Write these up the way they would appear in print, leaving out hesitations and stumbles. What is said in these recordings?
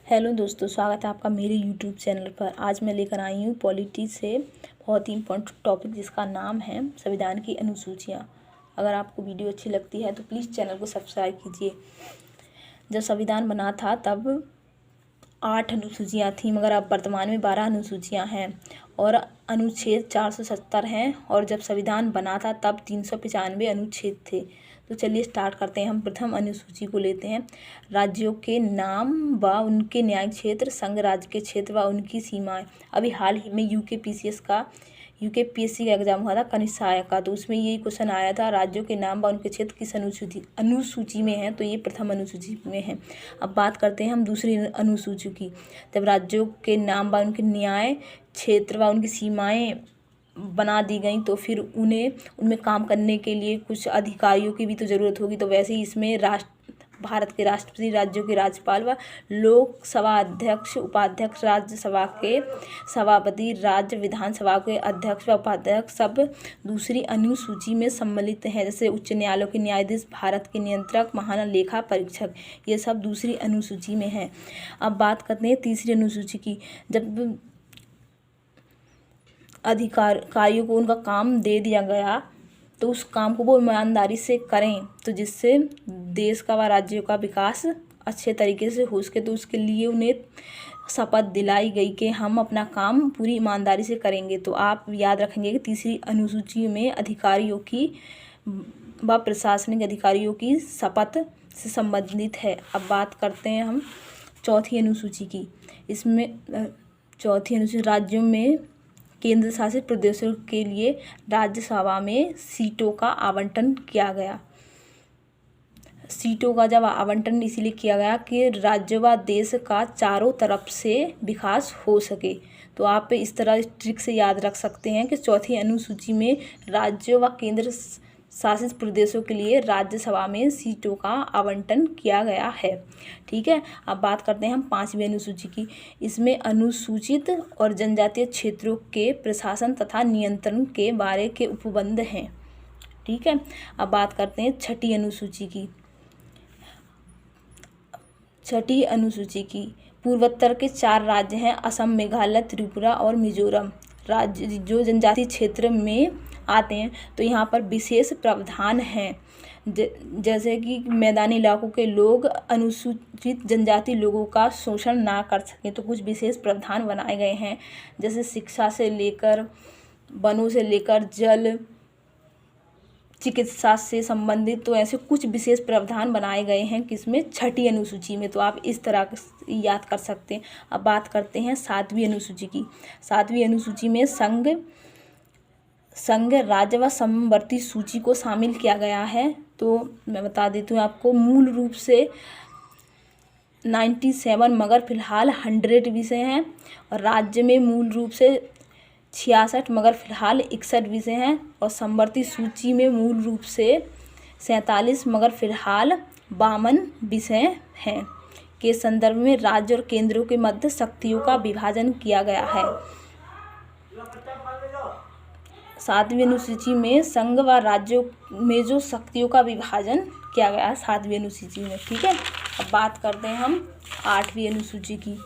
Hello दोस्तों, स्वागत है आपका मेरे यूट्यूब चैनल पर। आज मैं लेकर आई हूँ पॉलिटी से बहुत ही इम्पोर्टेंट टॉपिक जिसका नाम है संविधान की अनुसूचियाँ। अगर आपको वीडियो अच्छी लगती है तो प्लीज़ चैनल को सब्सक्राइब कीजिए। जब संविधान बना था तब 8 अनुसूचियाँ थी, मगर अब वर्तमान में 12 अनुसूचियाँ हैं और अनुच्छेद 470 हैं। और जब संविधान बना था तब 395 अनुच्छेद थे। तो चलिए स्टार्ट करते हैं। हम प्रथम अनुसूची को लेते हैं। राज्यों के नाम व उनके न्याय क्षेत्र, संघ राज्य के क्षेत्र व उनकी सीमाएं। अभी हाल ही में यूकेपीएससी का एग्जाम हुआ था कनिष्ठ सहायक का, तो उसमें यही क्वेश्चन आया था, राज्यों के नाम व उनके क्षेत्र किस अनुसूची में है। तो ये प्रथम अनुसूची में है। अब बात करते हैं हम दूसरी अनुसूची की। जब राज्यों के नाम व उनके न्याय क्षेत्र व उनकी सीमाएं बना दी गई तो फिर उनमें काम करने के लिए कुछ अधिकारियों की भी तो ज़रूरत होगी। तो वैसे ही इसमें भारत के राष्ट्रपति, राज्यों के राज्यपाल व लोकसभा अध्यक्ष, उपाध्यक्ष, राज्यसभा के सभापति, राज्य विधानसभा के अध्यक्ष व उपाध्यक्ष सब दूसरी अनुसूची में सम्मिलित हैं। जैसे उच्च न्यायालयों के न्यायाधीश, भारत के नियंत्रक, महालेखा परीक्षक, ये सब दूसरी अनुसूची में हैं। अब बात करते हैं तीसरी अनुसूची की। जब अधिकारियों को उनका काम दे दिया गया तो उस काम को वो ईमानदारी से करें, तो जिससे देश का व राज्यों का विकास अच्छे तरीके से हो सके। तो उसके लिए उन्हें शपथ दिलाई गई कि हम अपना काम पूरी ईमानदारी से करेंगे। तो आप याद रखेंगे कि तीसरी अनुसूची में अधिकारियों की व प्रशासनिक अधिकारियों की शपथ से संबंधित है। अब बात करते हैं हम चौथी अनुसूची की। इसमें चौथी अनुसूची राज्यों में केंद्र शासित प्रदेशों के लिए राज्यसभा में सीटों का आवंटन किया गया। सीटों का जब आवंटन इसीलिए किया गया कि राज्य व देश का चारों तरफ से विकास हो सके। तो आप इस तरह ट्रिक से याद रख सकते हैं कि चौथी अनुसूची में राज्यों व केंद्र शासित प्रदेशों के लिए राज्यसभा में सीटों का आवंटन किया गया है। ठीक है। अब बात करते हैं हम पांचवी अनुसूची की। इसमें अनुसूचित और जनजातीय क्षेत्रों के प्रशासन तथा नियंत्रण के बारे के उपबंध हैं। ठीक है। अब बात करते हैं छठी अनुसूची की। छठी अनुसूची की पूर्वोत्तर के 4 राज्य हैं, असम, मेघालय, त्रिपुरा और मिजोरम। राज्य जो जनजातीय क्षेत्र में आते हैं तो यहाँ पर विशेष प्रावधान हैं, जैसे कि मैदानी इलाकों के लोग अनुसूचित जनजाति लोगों का शोषण ना कर सकें। तो कुछ विशेष प्रावधान बनाए गए हैं, जैसे शिक्षा से लेकर, वनों से लेकर, जल, चिकित्सा से संबंधित। तो ऐसे कुछ विशेष प्रावधान बनाए गए हैं किसमें, छठी अनुसूची में। तो आप इस तरह याद कर सकते हैं। अब बात करते हैं सातवीं अनुसूची की। सातवीं अनुसूची में संघ, राज्य व समवर्ती सूची को शामिल किया गया है। तो मैं बता देती हूँ आपको, मूल रूप से 97 मगर फिलहाल 100 विषय हैं। और राज्य में मूल रूप से 66 मगर फिलहाल 61 विषय हैं। और समवर्ती सूची में मूल रूप से 47 मगर फिलहाल 52 विषय हैं। के संदर्भ में राज्य और केंद्रों के मध्य शक्तियों का विभाजन किया गया है। सातवीं अनुसूची में संघ व राज्यों में जो शक्तियों का विभाजन किया गया है सातवीं अनुसूची में। ठीक है। अब बात करते हैं हम आठवीं अनुसूची की।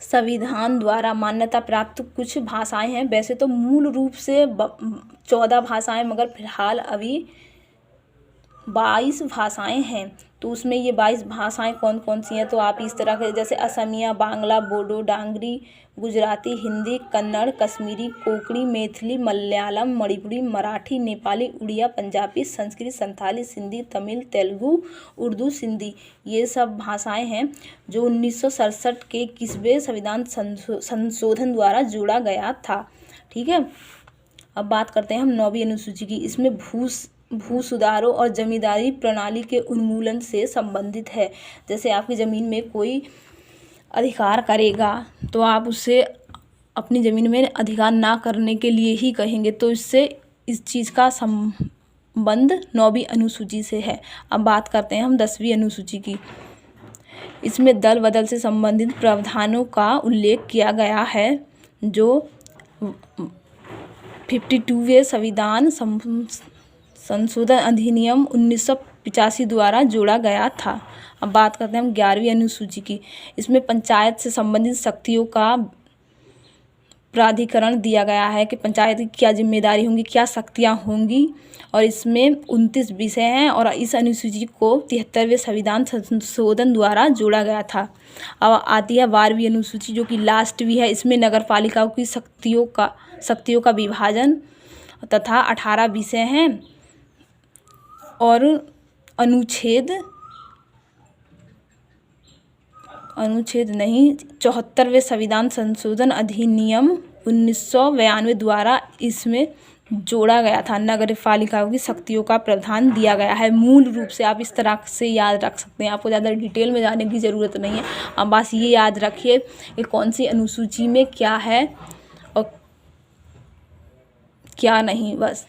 संविधान द्वारा मान्यता प्राप्त कुछ भाषाएं हैं। वैसे तो मूल रूप से 14 भाषाएं, मगर फिलहाल अभी 22 भाषाएं हैं। तो उसमें ये 22 भाषाएं कौन कौन सी हैं, तो आप इस तरह के, जैसे असमिया, बांग्ला, बोडो, डांगरी, गुजराती, हिंदी, कन्नड़, कश्मीरी, कोंकणी, मैथिली, मलयालम, मणिपुरी, मराठी, नेपाली, उड़िया, पंजाबी, संस्कृत, संथाली, सिंधी, तमिल, तेलुगु, उर्दू, सिंधी, ये सब भाषाएं हैं जो 1967 के 21वें संविधान संशोधन द्वारा जोड़ा गया था। ठीक है। अब बात करते हैं हम 9वीं अनुसूची की। इसमें भू सुधारों और जमींदारी प्रणाली के उन्मूलन से संबंधित है। जैसे आपकी ज़मीन में कोई अधिकार करेगा तो आप उससे अपनी ज़मीन में अधिकार ना करने के लिए ही कहेंगे। तो इससे इस चीज़ का संबंध 9वीं अनुसूची से है। अब बात करते हैं हम 10वीं अनुसूची की। इसमें दल बदल से संबंधित प्रावधानों का उल्लेख किया गया है जो 52वें संविधान संशोधन अधिनियम 1985 द्वारा जोड़ा गया था। अब बात करते हैं हम 11वीं अनुसूची की। इसमें पंचायत से संबंधित शक्तियों का प्राधिकरण दिया गया है कि पंचायत की क्या जिम्मेदारी होंगी, क्या शक्तियाँ होंगी, और इसमें 29 विषय हैं और इस अनुसूची को 73वें संविधान संशोधन द्वारा जोड़ा गया था। अब आती है 12वीं अनुसूची जो कि लास्ट भी है। इसमें नगर पालिकाओं की शक्तियों का विभाजन तथा 18 विषय हैं और अनुच्छेद 74वें संविधान संशोधन अधिनियम 1992 द्वारा इसमें जोड़ा गया था। नगर पालिकाओं की शक्तियों का प्रावधान दिया गया है। मूल रूप से आप इस तरह से याद रख सकते हैं, आपको ज़्यादा डिटेल में जाने की ज़रूरत नहीं है। अब बस ये याद रखिए कि कौन सी अनुसूची में क्या है और क्या नहीं, बस।